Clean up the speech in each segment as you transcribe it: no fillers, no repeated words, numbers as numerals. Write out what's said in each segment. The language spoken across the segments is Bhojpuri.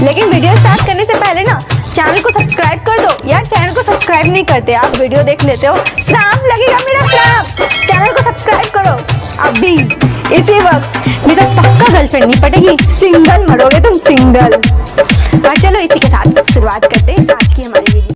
लेकिन वीडियो स्टार्ट करने से पहले ना चैनल को सब्सक्राइब कर दो। यार चैनल को सब्सक्राइब नहीं करते, आप वीडियो देख लेते हो, श्राप लगेगा मेरा श्राप। चैनल को सब्सक्राइब करो अभी, इसी वक्त। नहीं तो पक्का गर्लफ्रेंड नहीं पटेगी, सिंगल मरोगे तुम, सिंगल। और चलो इसी के साथ शुरुआत करते हैं आज की हमारी वीडियो।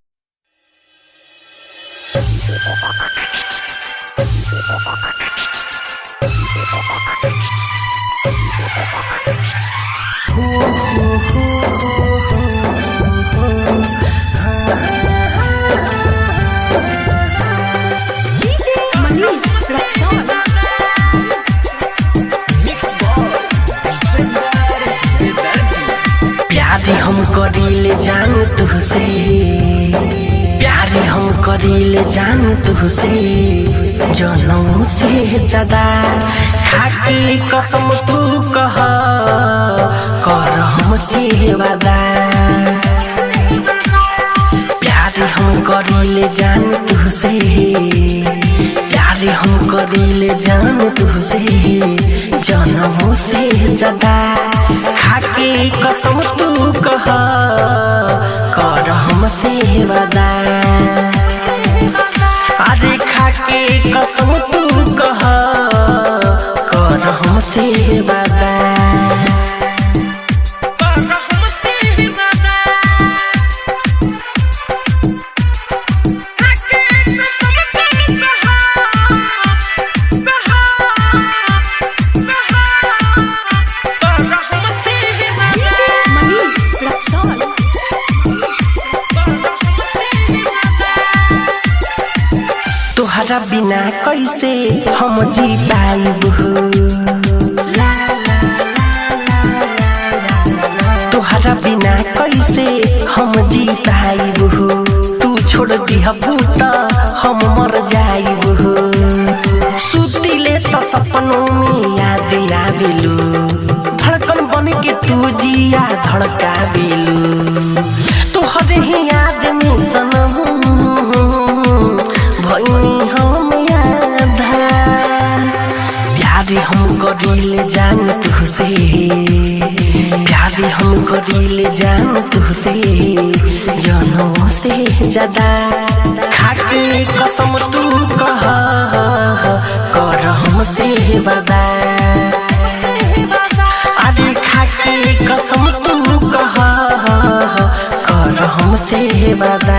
प्यारे हम करीले जान तुझसे, प्यारे हम करीले जान तुझसे, जनों से ज्यादा खाके कसम तू कह कर हमसे वादा। प्यारे हम करीले जान तुझसे, प्यारे हम करीले जान तुझसे, जनों से ज्यादा खाके कसम तू कह कर हमसे वादा। अरे खाके कसम तू कह कर हमसे वादा। तोहरा बिना कैसे हम जी पाइब हो, तोहरा बिना कैसे हम जी पाइब हो। तू छोड़ दिहबू त हम मर जाइब हो। सुतिले त सपनों में याद आवेलू, धड़कन बन के तू जिया धड़कावेलू। तोहरे ही याद में सनम भइनी हम आधा। प्यारे हम करीले जान तुझसे, प्यारे हम करीले जान तुझसे, जनों से ज्यादा खाके कसम तू कह कर हमसे वादा। अरे खाके कसम तू कह कर हमसे वादा।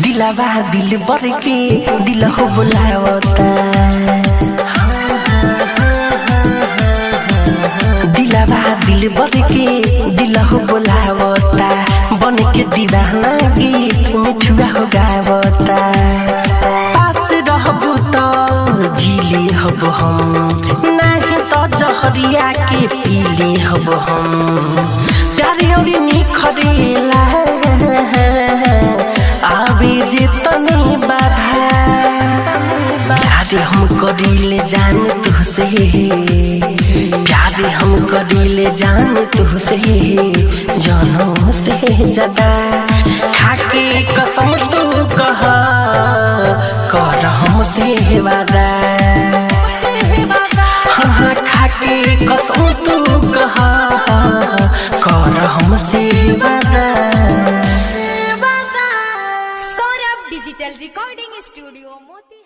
दिलवा दिल बर के दिल हो बुलावता, दिलवा दिल बर के दिल हो बुलावता। बन के दीवाना गीत मिठुआ हो गावता। पास रहबू तो जीले हब हम, नहीं तो जहरिया के पीले हब हम। प्यारे और निखरेला आवे जितनी बाधा। प्यारे हम करीले जान तुझसे, प्यारे हम करीले जान तुझसे, जनों से ज्यादा खाके कसम तू कह कर हमसे वादा। हाँ खाके कसम तू कह कर हमसे वादा। डिजिटल रिकॉर्डिंग स्टूडियो मोती।